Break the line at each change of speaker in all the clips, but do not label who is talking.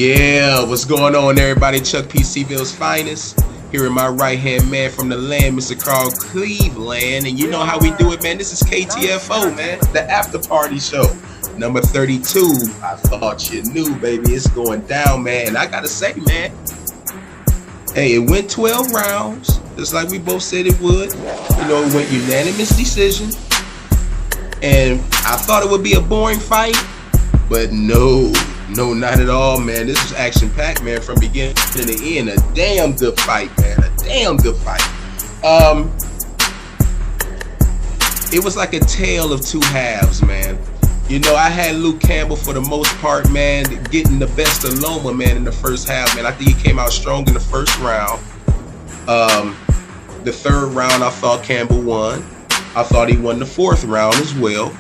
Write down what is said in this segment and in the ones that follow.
Yeah, what's going on, everybody? Chuck P. C-Ville's finest. Here in my right-hand man from the land, Mr. Carl Cleveland. And you know how we do it, man. This is KTFO, man. The Afterparty Show. Number 32. I thought you knew, baby. It's going down, man. And I gotta say, man, hey, it went 12 rounds, just like we both said it would. You know, it went unanimous decision. And I thought it would be a boring fight, but no, not at all, man. This was action-packed, man, from beginning to the end. A damn good fight, man. A damn good fight. It was like a tale of two halves, man. You know, I had Luke Campbell for the most part, man, getting the best of Loma, man, in the first half, man. I think he came out strong in the first round. The third round, I thought Campbell won. I thought he won the fourth round as well.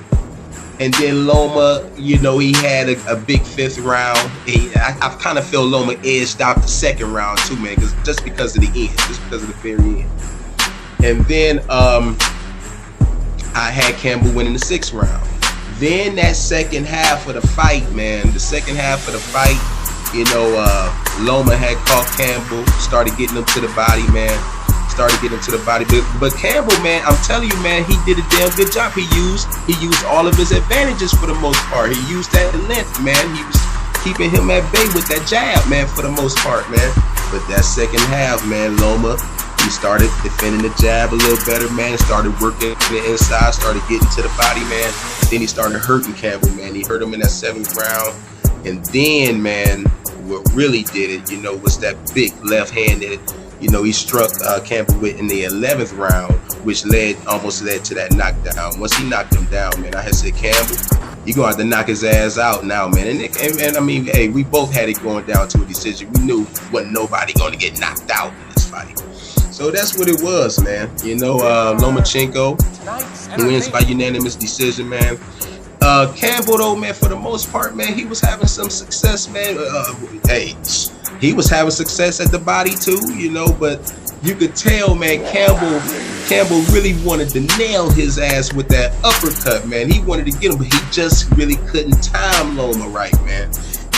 And then Loma, you know, he had a big fifth round. I kind of feel Loma edged out the second round too, man, just because of the end, just because of the very end. And then I had Campbell winning the sixth round. Then that second half of the fight, man, you know, Loma had caught Campbell, started getting him to the body, man. But Campbell, man, I'm telling you, man, he did a damn good job. He used all of his advantages for the most part. He used that length, man. He was keeping him at bay with that jab, man, for the most part, man. But that second half, man, Loma, he started defending the jab a little better, man. Started working the inside, started getting to the body, man. Then he started hurting Campbell, man. He hurt him in that seventh round. And then, man, what really did it, you know, was that big left-handed, you know, he struck Campbell with in the 11th round, which almost led to that knockdown. Once he knocked him down, man, I had said, Campbell, you're going to have to knock his ass out now, man. And I mean, hey, we both had it going down to a decision. We knew wasn't nobody going to get knocked out in this fight. So that's what it was, man. You know, Lomachenko wins by unanimous decision, man. Campbell, though, man, for the most part, man, he was having some success, man. He was having success at the body too, you know, but you could tell, man, Campbell really wanted to nail his ass with that uppercut, man. He wanted to get him, but he just really couldn't time Loma right, man.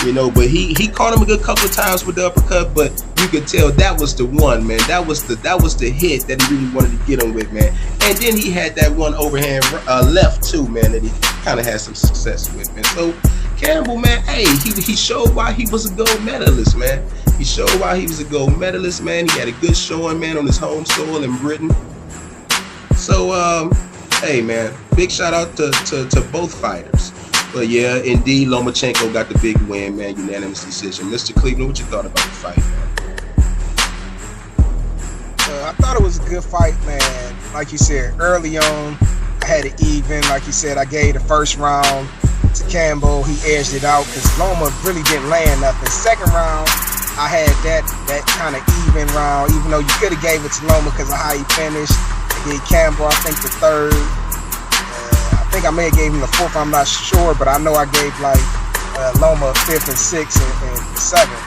You know, but he caught him a good couple of times with the uppercut, but you could tell that was the one, man. That was the hit that he really wanted to get him with, man. And then he had that one overhand left too, man, that he kind of had some success with, man. So Campbell, man, hey, he showed why he was a gold medalist, man. He showed why he was a gold medalist, man. He had a good showing, man, on his home soil in Britain. So, hey, man, big shout out to both fighters. But yeah, indeed, Lomachenko got the big win, man. Unanimous decision. Mr. Cleveland, what you thought about the fight, man?
I thought it was a good fight, man. Like you said, early on, I had it even. Like you said, I gave the first round to Campbell. He edged it out because Loma really didn't land nothing. Second round, I had that kind of even round, even though you could have gave it to Loma because of how he finished. I gave Campbell, I think, the third. I think I may have gave him the fourth, I'm not sure, but I know I gave like Loma fifth and sixth and seventh.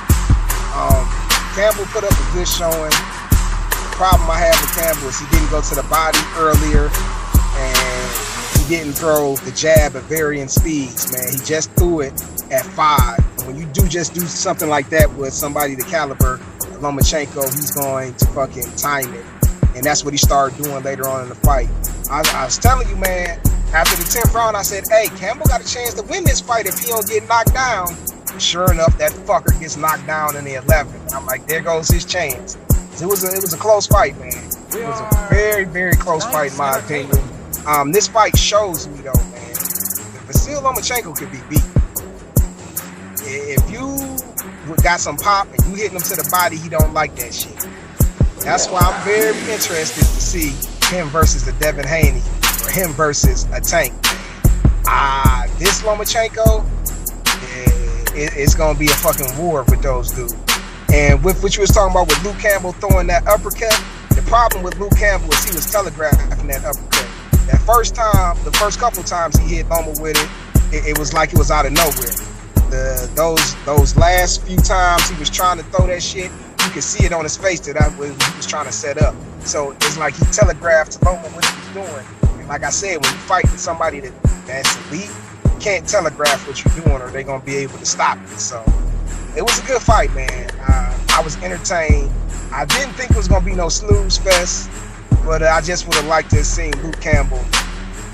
Campbell put up a good showing. The problem I had with Campbell is he didn't go to the body earlier, and he didn't throw the jab at varying speeds, man. He just threw it at 5. And when you just do something like that with somebody the caliber of Lomachenko, he's going to fucking time it. And that's what he started doing later on in the fight. I was telling you, man, after the 10th round, I said, hey, Campbell got a chance to win this fight if he don't get knocked down. And sure enough, that fucker gets knocked down in the 11th. I'm like, there goes his chance. It was a close fight, man. It was a very, very close fight, in my opinion. This fight shows me, though, man, that Vasyl Lomachenko could be beat. If you got some pop and you hitting him to the body, he don't like that shit. That's why I'm very interested to see him versus the Devin Haney or him versus a Tank. This Lomachenko, it's gonna be a fucking war with those dudes. And with what you was talking about with Luke Campbell throwing that uppercut, the problem with Luke Campbell is he was telegraphing that uppercut. That first time, the first couple times he hit Loma with it was like it was out of nowhere. Those last few times he was trying to throw that shit, you could see it on his face that he was trying to set up. So it's like he telegraphed to Loma what he was doing. And like I said, when you fight with somebody that's elite, you can't telegraph what you're doing or they're gonna be able to stop it. So it was a good fight, man. I was entertained. I didn't think it was gonna be no snooze fest, but I just would have liked to have seen Luke Campbell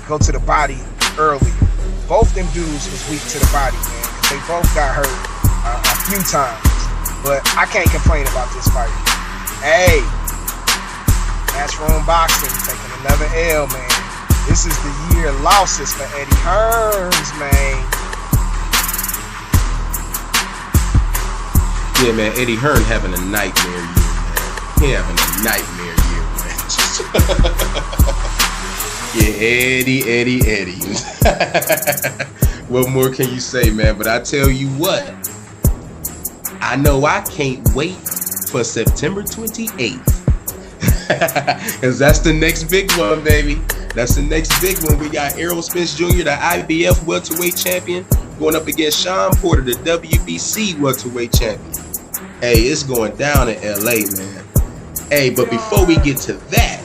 go to the body early. Both them dudes was weak to the body, man. They both got hurt a few times, but I can't complain about this fight. Hey, Matchroom Boxing taking another L, man. This is the year of losses for Eddie Hearns, man.
Yeah, man, Eddie Hearn having a nightmare year, man. He having a nightmare year, man. Yeah, Eddie. What more can you say, man? But I tell you what, I know I can't wait for September 28th. Because that's the next big one, baby. That's the next big one. We got Errol Spence Jr., the IBF welterweight champion, going up against Sean Porter, the WBC welterweight champion. Hey, it's going down in LA, man. Hey, but before we get to that,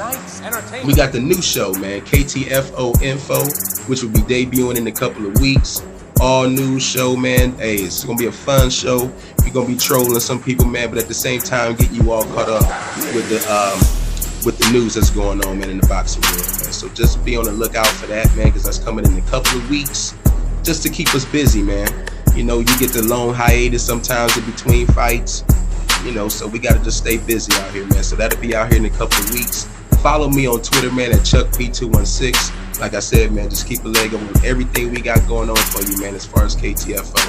we got the new show, man, KTFO Info, which will be debuting in a couple of weeks. All new show, man. Hey, it's gonna be a fun show. We're gonna be trolling some people, man, but at the same time, getting you all caught up with the news that's going on, man, in the boxing world, man. So just be on the lookout for that, man, because that's coming in a couple of weeks, just to keep us busy, man. You know, you get the long hiatus sometimes in between fights, you know, so we gotta just stay busy out here, man. So that'll be out here in a couple of weeks. Follow me on Twitter, man, at ChuckP216. Like I said, man, just keep a leg on everything we got going on for you, man, as far as KTFO.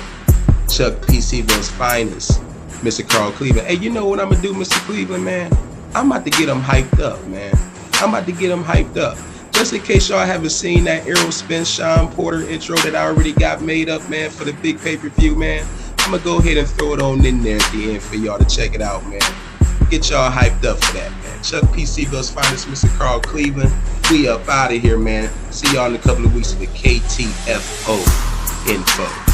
Chuck P. C-Ville's finest, Mr. Carl Cleveland. Hey, you know what I'm gonna do, Mr. Cleveland, man? I'm about to get him hyped up, man. I'm about to get him hyped up. Just in case y'all haven't seen that Errol Spence Sean Porter intro that I already got made up, man, for the big pay-per-view, man, I'm gonna go ahead and throw it on in there at the end for y'all to check it out, man. Get y'all hyped up for that, man. Chuck P. C-Ville's finest, Mr. Carl Cleveland. We up out of here, man. See y'all in a couple of weeks with KTFO Info.